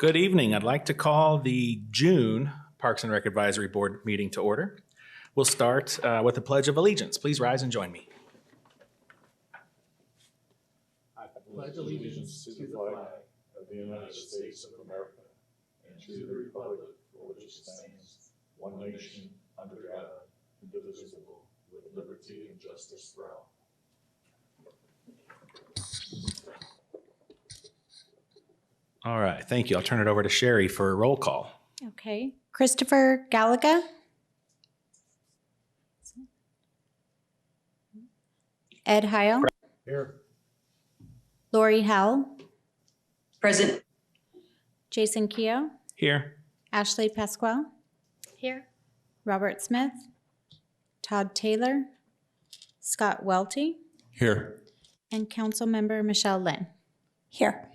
Good evening. I'd like to call the June Parks and Rec Advisory Board meeting to order. We'll start with the Pledge of Allegiance. Please rise and join me. I pledge allegiance to the flag of the United States of America and to the republic for which it stands, one nation, under God, indivisible, with liberty and justice for all. All right, thank you. I'll turn it over to Sherry for a roll call. Okay. Christopher Gallagher. Ed Heil. Here. Lori Howell. Present. Jason Keogh. Here. Ashley Pasquale. Here. Robert Smith. Todd Taylor. Scott Welty. Here. And Councilmember Michelle Lynn. Here.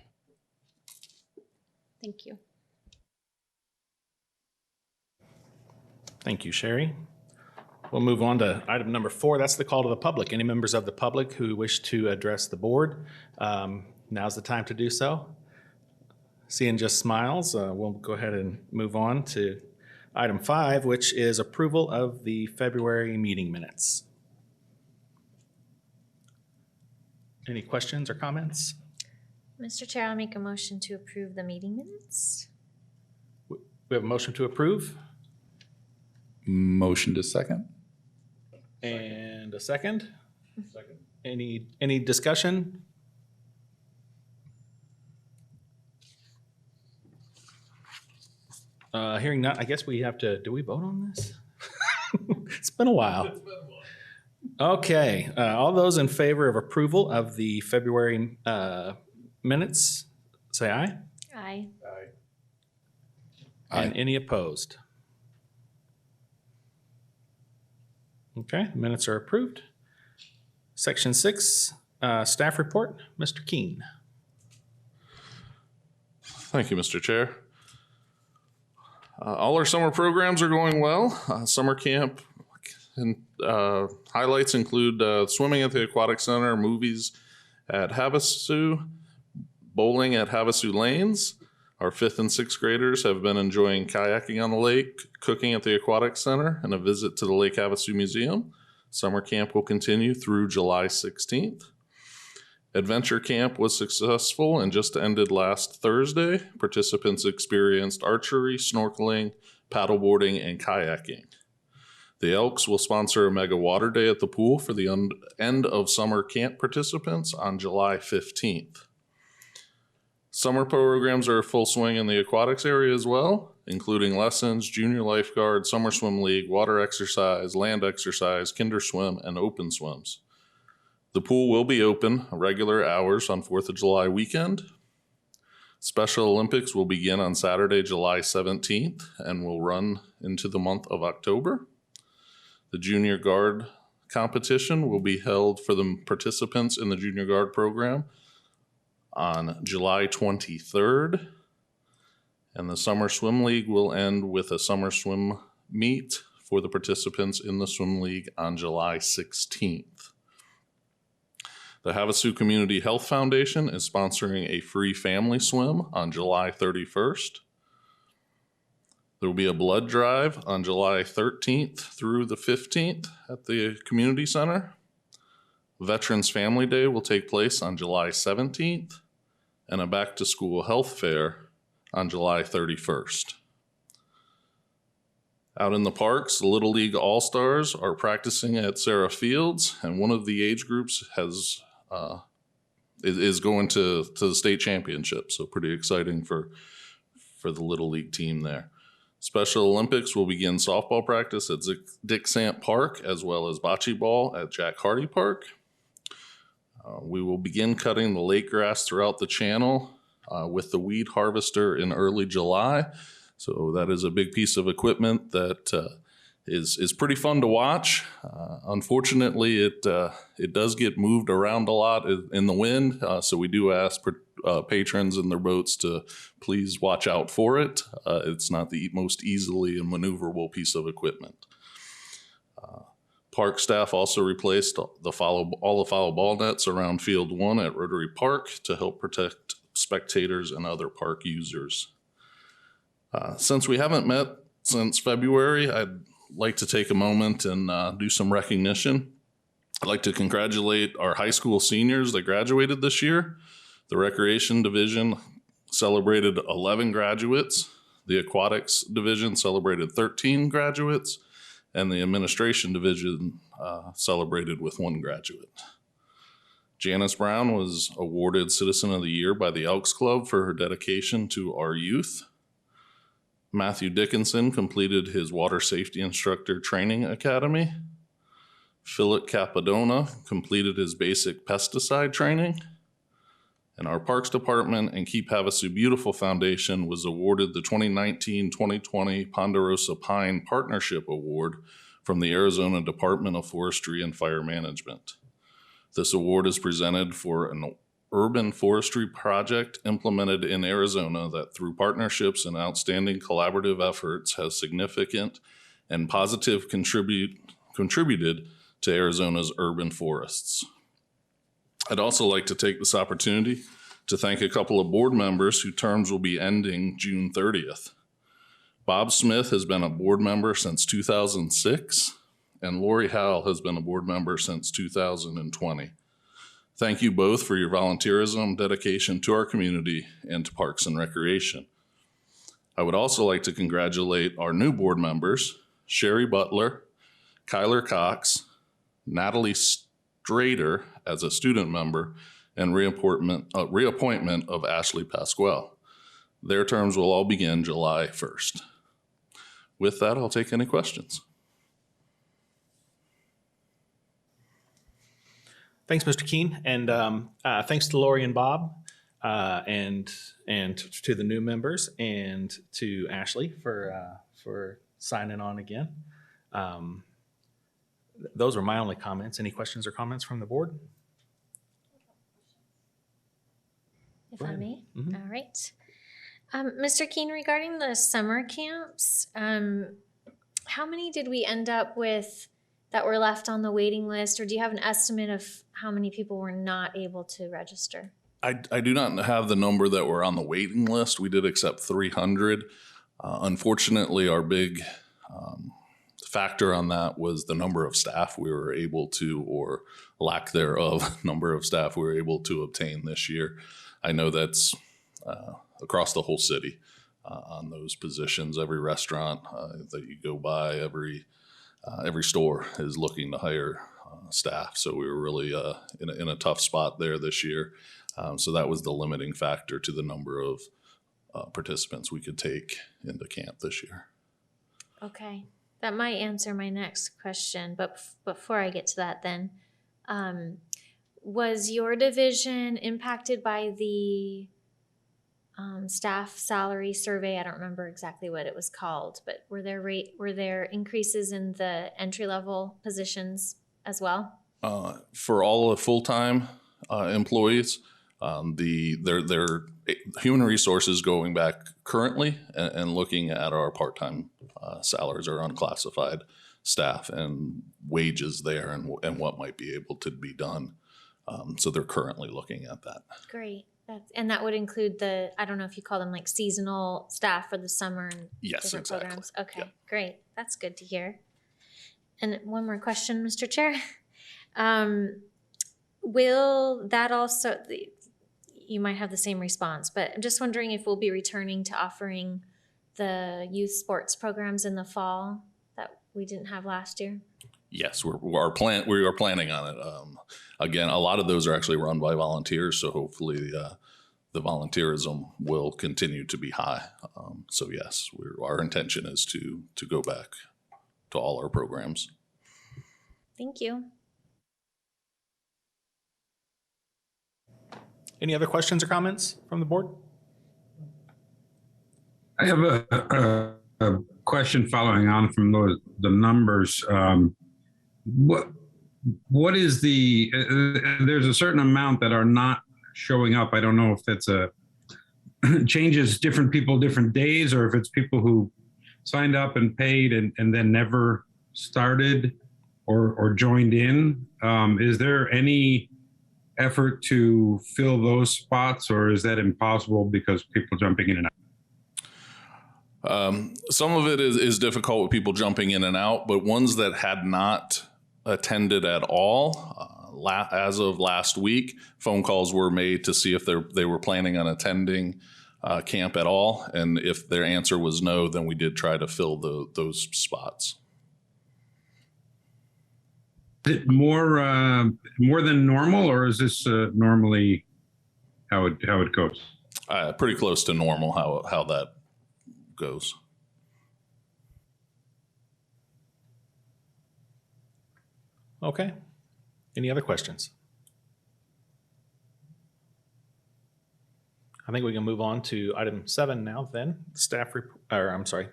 Thank you. Thank you, Sherry. We'll move on to item number 4. That's the call to the public. Any members of the public who wish to address the board, now's the time to do so. Seeing just smiles, we'll go ahead and move on to item 5, which is approval of the February meeting minutes. Any questions or comments? Mr. Chair, I'll make a motion to approve the meeting minutes. We have a motion to approve Motion to second. and a second. Second. Any discussion? Hearing none, I guess we have to, do we vote on this? It's been a while. Okay, all those in favor of approval of the February minutes, say aye. Aye. Aye. And any opposed? Okay, minutes are approved. Section 6, staff report, Mr. Keene. Thank you, Mr. Chair. All our summer programs are going well. Summer camp and highlights include swimming at the Aquatic Center, movies at Havasu, bowling at Havasu Lanes. Our 5th and 6th graders have been enjoying kayaking on the lake, cooking at the Aquatic Center, and a visit to the Lake Havasu Museum. Summer camp will continue through July 16th. Adventure camp was successful and just ended last Thursday. Participants experienced archery, snorkeling, paddleboarding, and kayaking. The Elks will sponsor a mega water day at the pool for the end of summer camp participants on July 15th. Summer programs are full swing in the aquatics area as well, including lessons, junior lifeguard, summer swim league, water exercise, land exercise, kinder swim, and open swims. The pool will be open regular hours on 4th of July weekend. Special Olympics will begin on Saturday, July 17th, and will run into the month of October. The junior guard competition will be held for the participants in the junior guard program on July 23rd. And the Summer Swim League will end with a summer swim meet for the participants in the swim league on July 16th. The Havasu Community Health Foundation is sponsoring a free family swim on July 31st. There will be a blood drive on July 13th through the 15th at the community center. Veterans Family Day will take place on July 17th, and a back-to-school health fair on July 31st. Out in the parks, the Little League All-Stars are practicing at Sarah Fields, and one of the age groups is going to the state championship, so pretty exciting for the Little League team there. Special Olympics will begin softball practice at Dick Sant Park, as well as bocce ball at Jack Hardy Park. We will begin cutting the lake grass throughout the channel with the weed harvester in early July. So that is a big piece of equipment that is pretty fun to watch. Unfortunately, it does get moved around a lot in the wind. So we do ask patrons in their boats to please watch out for it. It's not the most easily maneuverable piece of equipment. Park staff also replaced all the foul ball nets around Field 1 at Rotary Park to help protect spectators and other park users. Since we haven't met since February, I'd like to take a moment and do some recognition. I'd like to congratulate our high school seniors that graduated this year. The Recreation Division celebrated 11 graduates. The Aquatics Division celebrated 13 graduates. And the Administration Division celebrated with 1 graduate. Janice Brown was awarded Citizen of the Year by the Elks Club for her dedication to our youth. Matthew Dickinson completed his Water Safety Instructor Training Academy. Philip Capadona completed his basic pesticide training. And our Parks Department and Keep Havasu Beautiful Foundation was awarded the 2019-2020 Ponderosa Pine Partnership Award from the Arizona Department of Forestry and Fire Management. This award is presented for an urban forestry project implemented in Arizona that through partnerships and outstanding collaborative efforts has significant and positive contributed to Arizona's urban forests. I'd also like to take this opportunity to thank a couple of board members whose terms will be ending June 30th. Bob Smith has been a board member since 2006, and Lori Howell has been a board member since 2020. Thank you both for your volunteerism, dedication to our community, and to Parks and Recreation. I would also like to congratulate our new board members, Sherry Butler, Kyler Cox, Natalie Strader as a student member, and reappointment of Ashley Pasquale. Their terms will all begin July 1st. With that, I'll take any questions. Thanks, Mr. Keene, and thanks to Lori and Bob, and to the new members, and to Ashley for signing on again. Those were my only comments. Any questions or comments from the board? If I may. All right. Mr. Keene, regarding the summer camps, how many did we end up with that were left on the waiting list, or do you have an estimate of how many people were not able to register? I do not have the number that were on the waiting list. We did accept 300. Unfortunately, our big factor on that was the number of staff we were able to, or lack thereof, number of staff we were able to obtain this year. I know that's across the whole city on those positions. Every restaurant that you go by, every store is looking to hire staff. So we were really in a tough spot there this year. So that was the limiting factor to the number of participants we could take into camp this year. Okay, that might answer my next question, but before I get to that then, was your division impacted by the staff salary survey? I don't remember exactly what it was called, but were there increases in the entry-level positions as well? For all of full-time employees, their human resources going back currently and looking at our part-time salaries or unclassified staff and wages there and what might be able to be done. So they're currently looking at that. Great. And that would include I don't know if you call them like seasonal staff for the summer and Yes, different exactly. programs. Okay, Yep. Great. That's good to hear. And one more question, Mr. Chair. Will that also, you might have the same response, but I'm just wondering if we'll be returning to offering the youth sports programs in the fall that we didn't have last year? Yes, we are planning on it. Again, a lot of those are actually run by volunteers, so hopefully the volunteerism will continue to be high. So yes, our intention is to go back to all our programs. Thank you. Any other questions or comments from the board? I have a question following on from the numbers. What is there's a certain amount that are not showing up. I don't know if that's changes different people, different days, or if it's people who signed up and paid and then never started or joined in. Is there any effort to fill those spots, or is that impossible because people jumping in and Some of it is difficult with people jumping in and out, but ones that had not attended at all, as of last week, phone calls were made to see if they were planning on attending camp at all. And if their answer was no, then we did try to fill those spots. Is it more than normal, or is this normally how it goes? Pretty close to normal how that goes. Okay. Any other questions? I think we can move on to item 7 now then,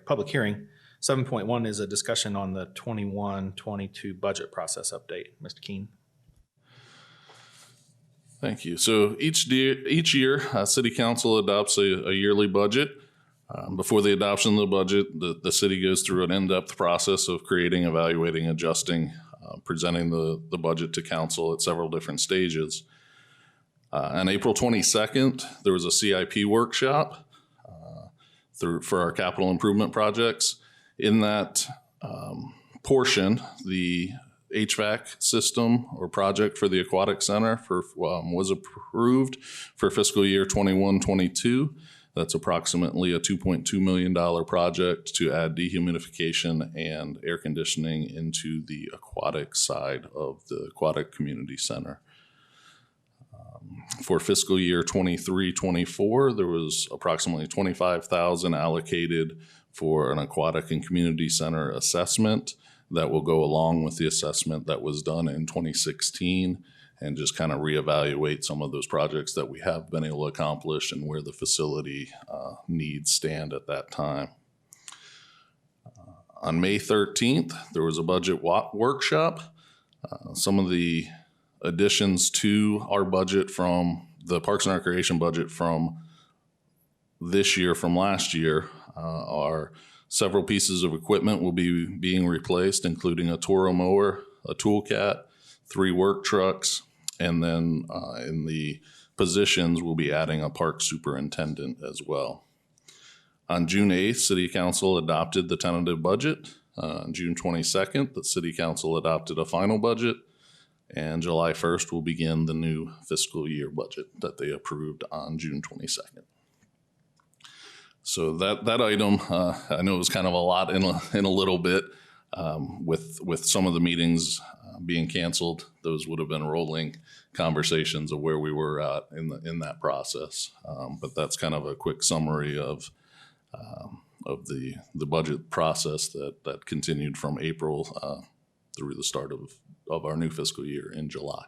public hearing. 7.1 is a discussion on the 21-22 budget process update. Mr. Keene. Thank you. So each year, City Council adopts a yearly budget. Before the adoption of the budget, the city goes through an in-depth process of creating, evaluating, adjusting, presenting the budget to council at several different stages. On April 22nd, there was a CIP workshop for our capital improvement projects. In that portion, the HVAC system or project for the Aquatic Center was approved for fiscal year 21-22. That's approximately a $2.2 million project to add dehumidification and air conditioning into the aquatic side of the Aquatic Community Center. For fiscal year 23-24, there was approximately $25,000 allocated for an aquatic and community center assessment that will go along with the assessment that was done in 2016 and just kind of reevaluate some of those projects that we have been able to accomplish and where the facility needs stand at that time. On May 13th, there was a budget workshop. Some of the additions to our budget from the Parks and Recreation budget from this year, from last year, are several pieces of equipment will be being replaced, including a Toro mower, a tool cat, 3 work trucks, and then in the positions, we'll be adding a park superintendent as well. On June 8th, City Council adopted the tentative budget. On June 22nd, the City Council adopted a final budget. And July 1st will begin the new fiscal year budget that they approved on June 22nd. So that item, I know it was kind of a lot in a little bit. With some of the meetings being canceled, those would have been rolling conversations of where we were at in that process. But that's kind of a quick summary of the budget process that continued from April through the start of our new fiscal year in July.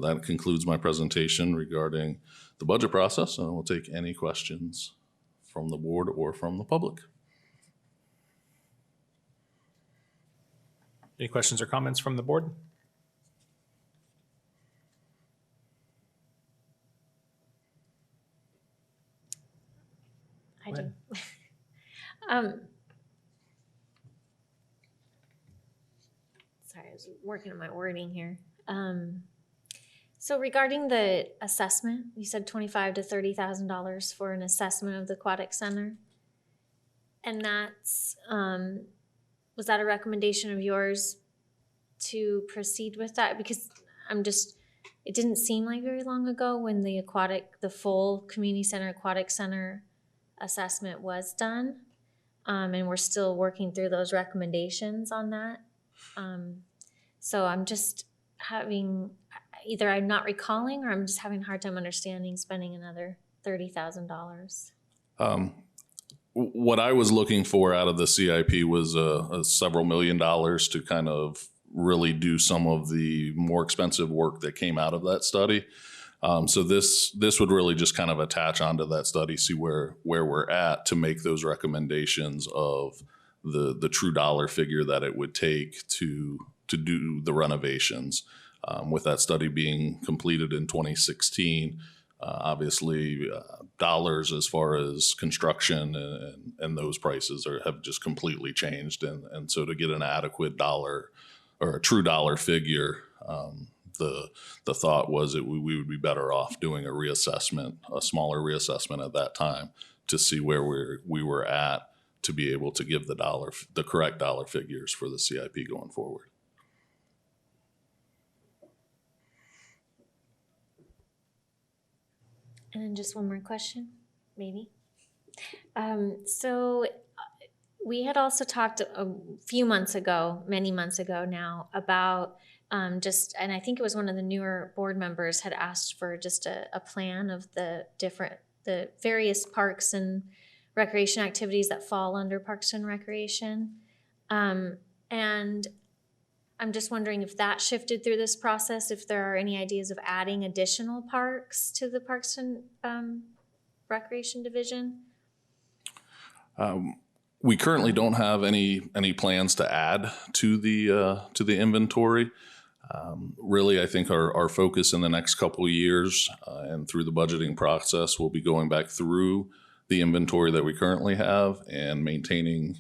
That concludes my presentation regarding the budget process, and we'll take any questions from the board or from the public. Any questions or comments from the board? I do. Sorry, I was working on my wording here. So regarding the assessment, you said $25,000 to $30,000 for an assessment of the Aquatic Center. And that's, was that a recommendation of yours to proceed with that? Because it didn't seem like very long ago when the full community center, Aquatic Center assessment was done. And we're still working through those recommendations on that. So I'm just either I'm not recalling or I'm just having a hard time understanding spending another $30,000. What I was looking for out of the CIP was several $1 million to kind of really do some of the more expensive work that came out of that study. So this would really just kind of attach onto that study, see where we're at to make those recommendations of the true dollar figure that it would take to do the renovations. With that study being completed in 2016, obviously dollars as far as construction and those prices have just completely changed. And so to get an adequate dollar or a true dollar figure, the thought was that we would be better off doing a smaller reassessment at that time to see where we were at to be able to give the correct dollar figures for the CIP going forward. And then just one more question, maybe. So we had also talked a few months ago, many months ago now, about and I think it was one of the newer board members had asked for just a plan of the various parks and recreation activities that fall under Parks and Recreation. And I'm just wondering if that shifted through this process, if there are any ideas of adding additional parks to the Parks and Recreation Division. We currently don't have any plans to add to the inventory. Really, I think our focus in the next couple of years and through the budgeting process will be going back through the inventory that we currently have and maintaining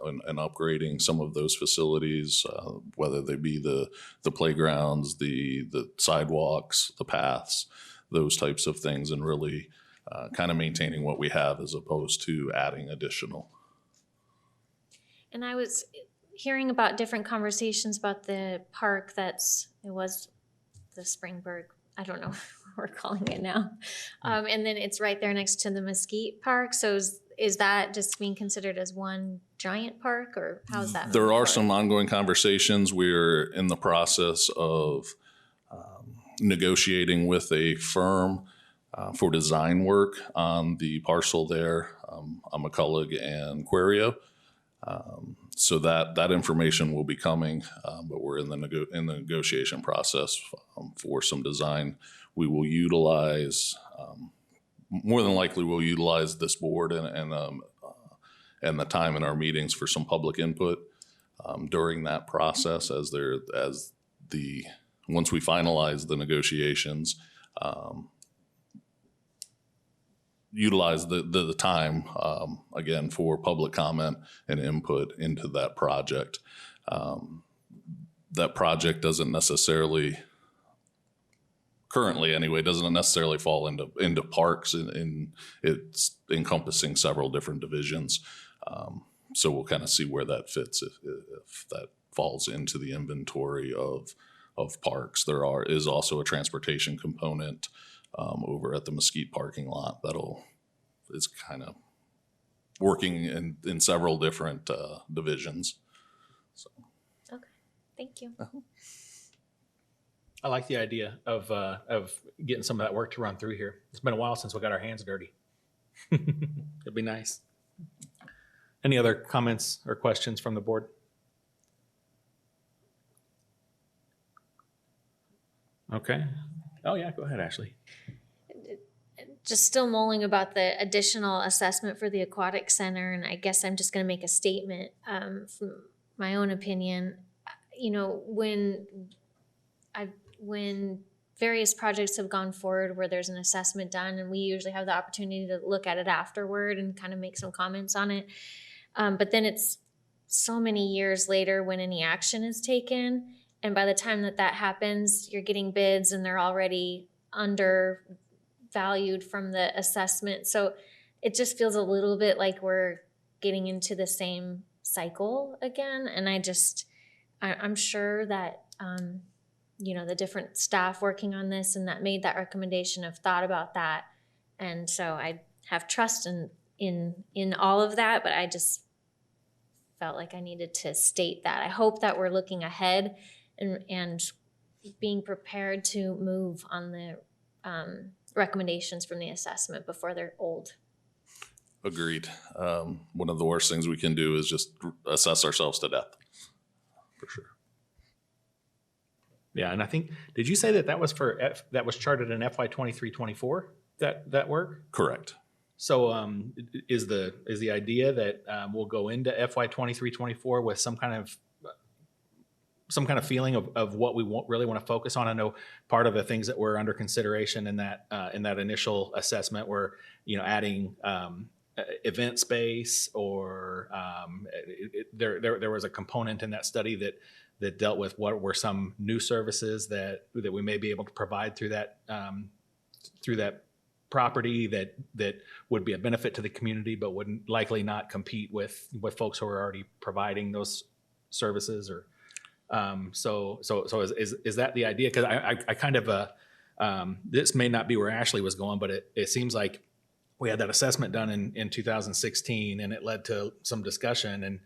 and upgrading some of those facilities, whether they be the playgrounds, the sidewalks, the paths, those types of things, and really kind of maintaining what we have as opposed to adding additional. And I was hearing about different conversations about the park it was the Springburg, I don't know what we're calling it now. And then it's right there next to the Mesquite Park. So is that just being considered as one giant park, or how's that? There are some ongoing conversations. We're in the process of negotiating with a firm for design work on the parcel there, on McCullough and Quario. So that information will be coming, but we're in the negotiation process for some design. We will utilize, more than likely, we'll utilize this board and the time in our meetings for some public input during that process once we finalize the negotiations. Utilize the time again for public comment and input into that project. That project doesn't necessarily, currently anyway, doesn't necessarily fall into parks. It's encompassing several different divisions. So we'll kind of see where that fits if that falls into the inventory of parks. There is also a transportation component over at the Mesquite parking lot is kind of working in several different divisions. So. Okay, thank you. I like the idea of getting some of that work to run through here. It's been a while since we got our hands dirty. It'd be nice. Any other comments or questions from the board? Okay. Oh yeah, go ahead, Ashley. Just still mulling about the additional assessment for the aquatic center, and I guess I'm just going to make a statement from my own opinion. You know, when various projects have gone forward where there's an assessment done, and we usually have the opportunity to look at it afterward and kind of make some comments on it, but then it's so many years later when any action is taken, and by the time that happens, you're getting bids and they're already undervalued from the assessment. So it just feels a little bit like we're getting into the same cycle again. And I'm sure that, the different staff working on this and that made that recommendation have thought about that. And so I have trust in all of that, but I just felt like I needed to state that. I hope that we're looking ahead and being prepared to move on the recommendations from the assessment before they're old. Agreed. One of the worst things we can do is just assess ourselves to death, for sure. Yeah, and I think, did you say that was that was charted in FY 23-24, that work? Correct. So is the idea that we'll go into FY 23-24 with some kind of feeling of what we really want to focus on? I know part of the things that were under consideration in that initial assessment were, adding event space, or there was a component in that study that dealt with what were some new services that we may be able to provide through that property that would be a benefit to the community, but would likely not compete with folks who are already providing those services? Or so is that the idea? Because I kind of this may not be where Ashley was going, but it seems like we had that assessment done in 2016, and it led to some discussion, and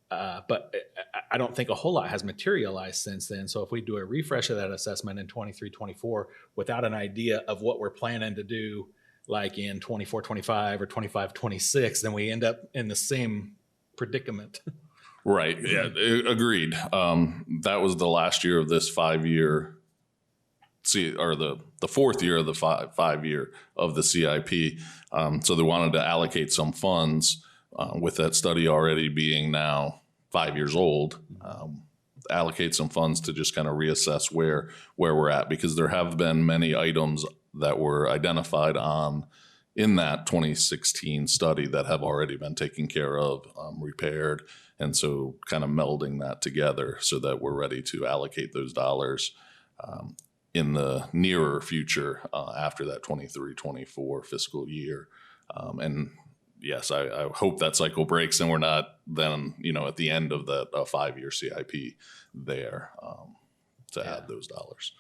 but I don't think a whole lot has materialized since then. So if we do a refresh of that assessment in 23, 24 without an idea of what we're planning to do, like in 24, 25 or 25, 26, then we end up in the same predicament. Right. Yeah. Agreed. That was the last year of this 5-year, or the fourth year of the 5-year of the CIP. So they wanted to allocate some funds with that study already being now 5 years old. Allocate some funds to just kind of reassess where we're at, because there have been many items that were identified in that 2016 study that have already been taken care of, repaired. And so kind of melding that together so that we're ready to allocate those dollars in the nearer future after that 23-24 fiscal year. And yes, I hope that cycle breaks and we're not then, at the end of that 5-year CIP there to add those dollars.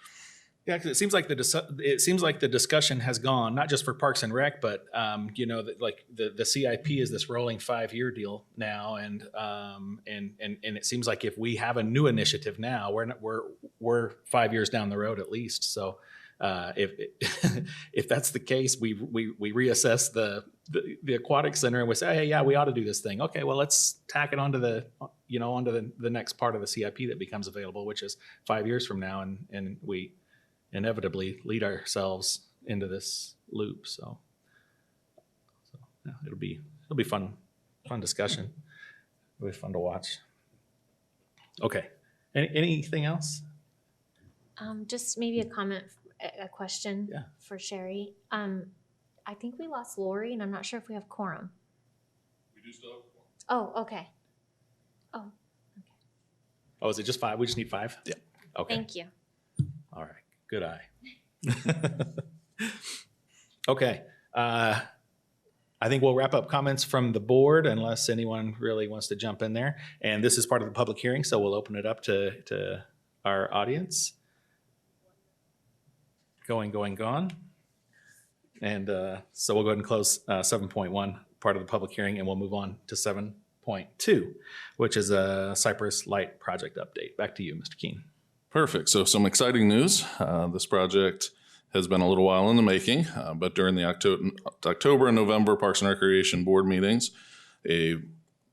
Yeah, because it seems like the discussion has gone not just for Parks and Rec, but that like the CIP is this rolling 5-year deal now, and it seems like if we have a new initiative now, we're 5 years down the road at least. So if that's the case, we reassess the aquatic center and we say, hey, yeah, we ought to do this thing. Okay, well, let's tack it onto the next part of the CIP that becomes available, which is 5 years from now, and we inevitably lead ourselves into this loop. So yeah, it'll be fun discussion. It'll be fun to watch. Okay. Anything else? Just maybe a comment, a question for Sherry. I think we lost Lori, and I'm not sure if we have quorum. We do still have quorum. Oh, okay. Oh, okay. Oh, is it just 5? We just need 5? Yeah. Okay. Thank you. All right. Good eye. Okay. I think we'll wrap up comments from the board unless anyone really wants to jump in there. And this is part of the public hearing, so we'll open it up to our audience. Going. And so we'll go ahead and close 7.1, part of the public hearing, and we'll move on to 7.2, which is a Cypress Light project update. Back to you, Mr. Keene. Perfect. So some exciting news. This project has been a little while in the making, but during the October and November Parks and Recreation Board meetings, a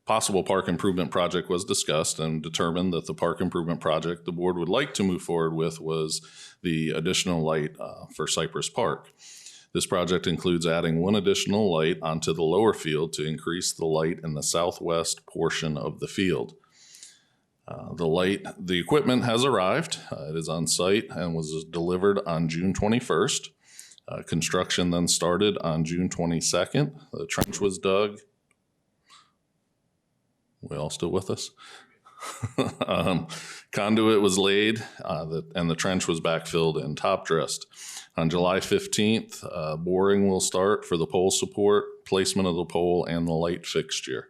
possible park improvement project was discussed and determined that the park improvement project the board would like to move forward with was the additional light for Cypress Park. This project includes adding one additional light onto the lower field to increase the light in the southwest portion of the field. The equipment has arrived. It is on site and was delivered on June 21st. Construction then started on June 22nd. The trench was dug. We all still with us? Conduit was laid and the trench was backfilled and top dressed. On July 15th, boring will start for the pole support, placement of the pole, and the light fixture.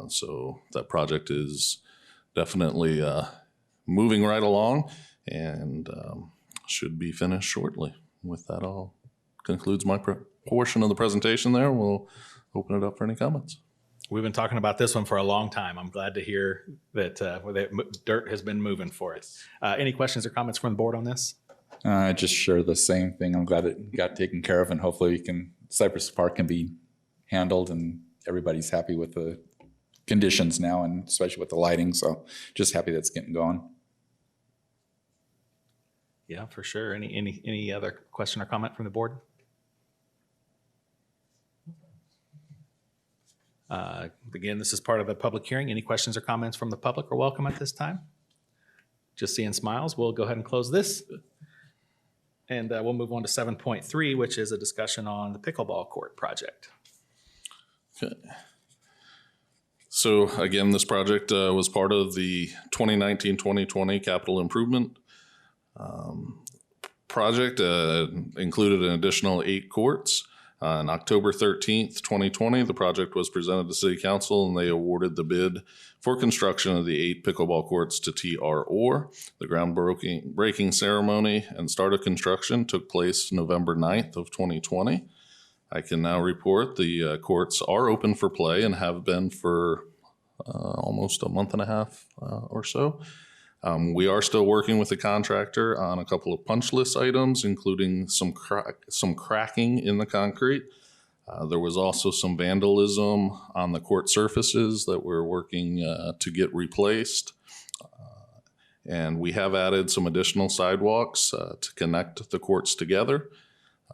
So that project is definitely moving right along and should be finished shortly. With that, I'll concludes my portion of the presentation there. We'll open it up for any comments. We've been talking about this one for a long time. I'm glad to hear that dirt has been moving for it. Any questions or comments from the board on this? I just share the same thing. I'm glad it got taken care of, and hopefully Cypress Park can be handled and everybody's happy with the conditions now, and especially with the lighting. So just happy that's getting going. Yeah, for sure. Any other question or comment from the board? Again, this is part of a public hearing. Any questions or comments from the public are welcome at this time. Just seeing smiles, we'll go ahead and close this. And we'll move on to 7.3, which is a discussion on the pickleball court project. Okay. So again, this project was part of the 2019-2020 capital improvement project. Included an additional 8 courts. On October 13th, 2020, the project was presented to City Council and they awarded the bid for construction of the 8 pickleball courts to TR Orr. The groundbreaking ceremony and start of construction took place November 9th of 2020. I can now report the courts are open for play and have been for almost a month and a half or so. We are still working with the contractor on a couple of punch list items, including some cracking in the concrete. There was also some vandalism on the court surfaces that we're working to get replaced. And we have added some additional sidewalks to connect the courts together.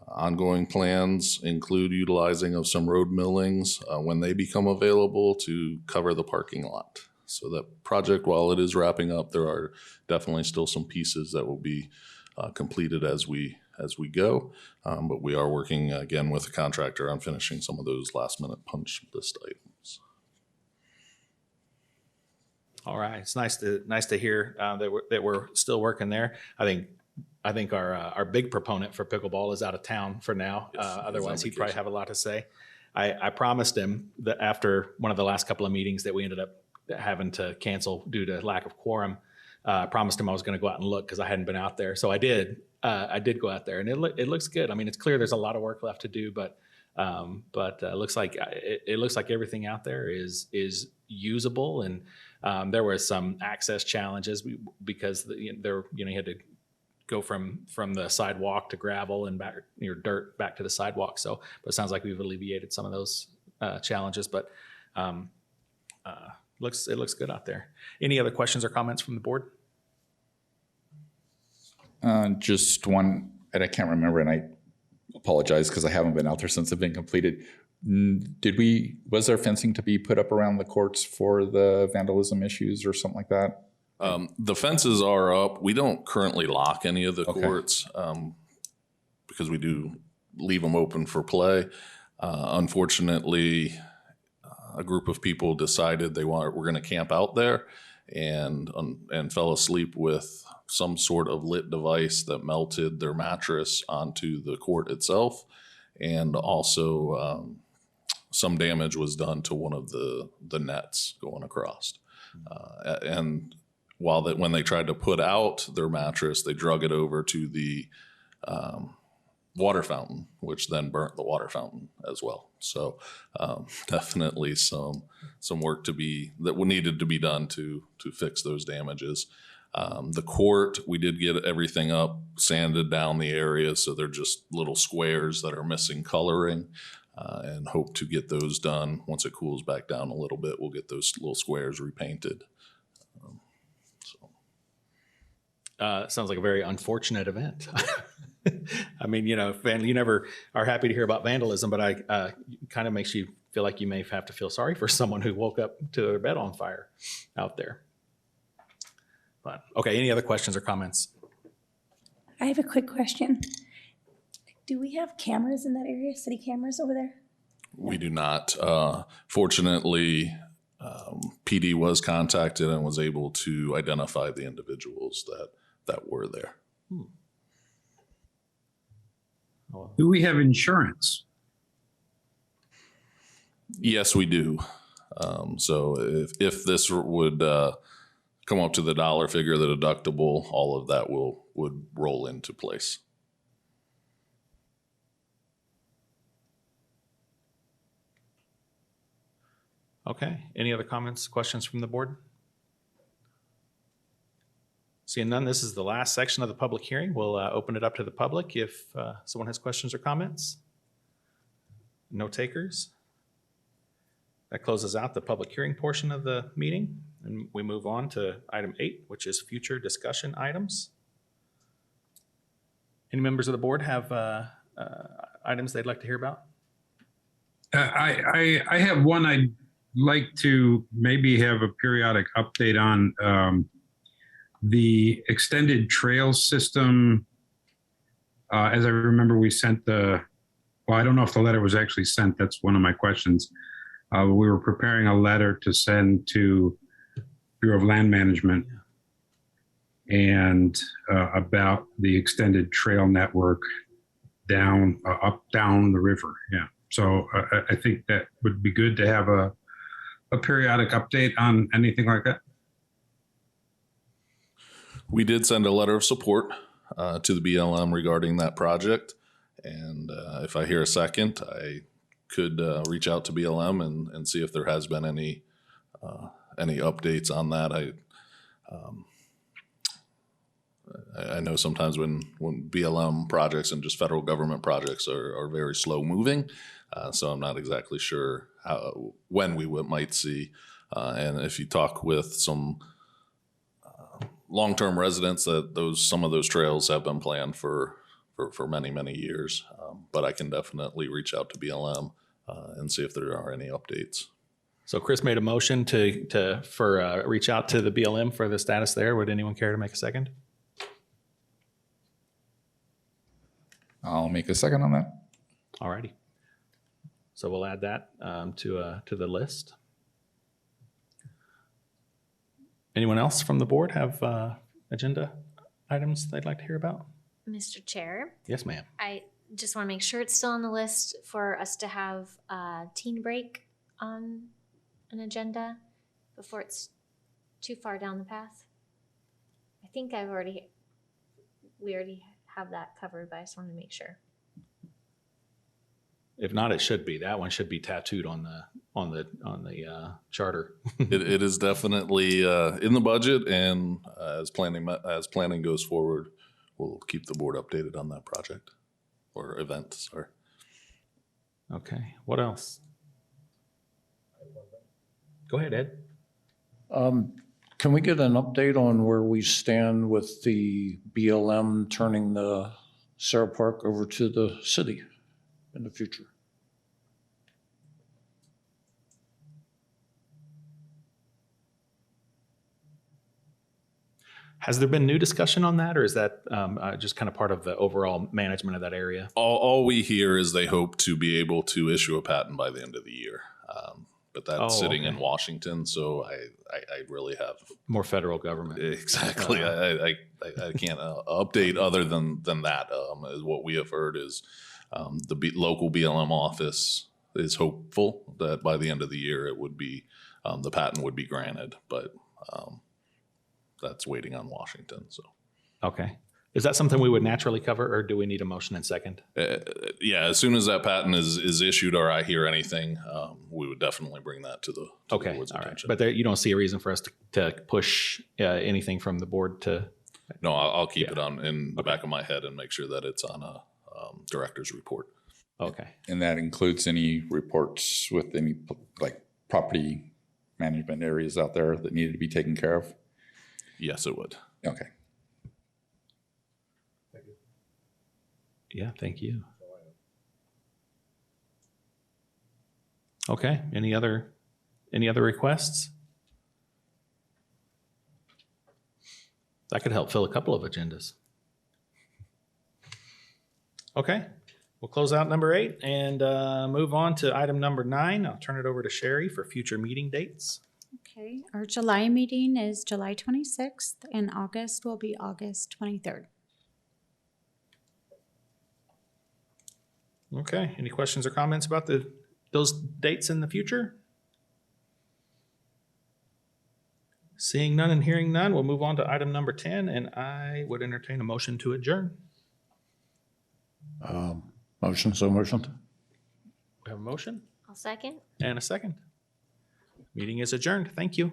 Ongoing plans include utilizing of some road millings when they become available to cover the parking lot. So that project, while it is wrapping up, there are definitely still some pieces that will be completed as we go. But we are working again with the contractor on finishing some of those last minute punch list items. All right, it's nice to hear that we're still working there. I think our big proponent for pickleball is out of town for now. Yes, Otherwise, he'd vacation. probably have a lot to say. I promised him that after one of the last couple of meetings that we ended up having to cancel due to lack of quorum, I promised him I was going to go out and look because I hadn't been out there. So I did. I did go out there, and it looks good. I mean, it's clear there's a lot of work left to do, but it looks like everything out there is usable. And there were some access challenges because you had to go from the sidewalk to gravel and back dirt back to the sidewalk. So, but it sounds like we've alleviated some of those challenges. But it looks good out there. Any other questions or comments from the board? Just one, and I can't remember, and I apologize because I haven't been out there since it's been completed. Was there fencing to be put up around the courts for the vandalism issues or something like that? The fences are up. We don't currently lock any of the Okay. courts because we do leave them open for play. Unfortunately, a group of people decided we're going to camp out there and fell asleep with some sort of lit device that melted their mattress onto the court itself. And also some damage was done to one of the nets going across. And when they tried to put out their mattress, they drug it over to the water fountain, which then burnt the water fountain as well. So definitely some work that needed to be done to fix those damages. The court, we did get everything up, sanded down the area, so they're just little squares that are missing coloring, and hope to get those done. Once it cools back down a little bit, we'll get those little squares repainted. Sounds like a very unfortunate event. I mean, you never are happy to hear about vandalism, but I kind of makes you feel like you may have to feel sorry for someone who woke up to their bed on fire out there. But okay, any other questions or comments? I have a quick question. Do we have cameras in that area, city cameras over there? We do not. Fortunately, PD was contacted and was able to identify the individuals that were there. Do we have insurance? Yes, we do. So if this would come up to the dollar figure, the deductible, all of that would roll into place. Okay, any other comments, questions from the board? Seeing none, this is the last section of the public hearing. We'll open it up to the public if someone has questions or comments. No takers. That closes out the public hearing portion of the meeting, and we move on to item 8, which is future discussion items. Any members of the board have items they'd like to hear about? I have one I'd like to maybe have a periodic update on. The extended trail system, as I remember, we sent well, I don't know if the letter was actually sent. That's one of my questions. We were preparing a letter to send to Bureau of Land Management and about the extended trail network down, down the river. Yeah. So I think that would be good to have a periodic update on anything like that. We did send a letter of support to the BLM regarding that project. And if I hear a second, I could reach out to BLM and see if there has been any updates on that. I know sometimes when BLM projects and just federal government projects are very slow moving, so I'm not exactly sure when we might see. And if you talk with some long-term residents, that some of those trails have been planned for many years. But I can definitely reach out to BLM and see if there are any updates. So Chris made a motion to reach out to the BLM for the status there. Would anyone care to make a second? I'll make a second on that. All righty. So we'll add that to the list. Anyone else from the board have agenda items they'd like to hear about? Mr. Chair, Yes, ma'am. I just want to make sure it's still on the list for us to have a teen break on an agenda before it's too far down the path. I think we already have that covered, but I just wanted to make sure. If not, it should be. That one should be tattooed on the charter. It is definitely in the budget, and as planning goes forward, we'll keep the board updated on that project or event. Sorry. Okay. What else? Go ahead, Ed. Can we get an update on where we stand with the BLM turning the Sarah Park over to the city in the future? Has there been new discussion on that, or is that just kind of part of the overall management of that area? All we hear is they hope to be able to issue a patent by the end of the year. But that's sitting in Washington, so I really have More federal government. exactly. I can't update other than that. Is what we have heard is the local BLM office is hopeful that by the end of the year it would be the patent would be granted, but that's waiting on Washington. So Okay. Is that something we would naturally cover, or do we need a motion and second? yeah, as soon as that patent is issued or I hear anything, we would definitely bring that to the Okay. board's All right. attention. But you don't see a reason for us to push anything from the board to. No, I'll keep it on in the back of my head and make sure that it's on a director's report. Okay. And that includes any reports with any like property management areas out there that needed to be taken care of? Yes, it would. Okay. Yeah. Thank you. Okay. Any other requests? That could help fill a couple of agendas. Okay. We'll close out number 8 and move on to item number 9. I'll turn it over to Sherry for future meeting dates. Okay, our July meeting is July 26th and August will be August 23rd. Okay. Any questions or comments about those dates in the future? Seeing none and hearing none, we'll move on to item number 10, and I would entertain a motion to adjourn. Motion, so motion. We have a motion I'll second. and a second. Meeting is adjourned. Thank you.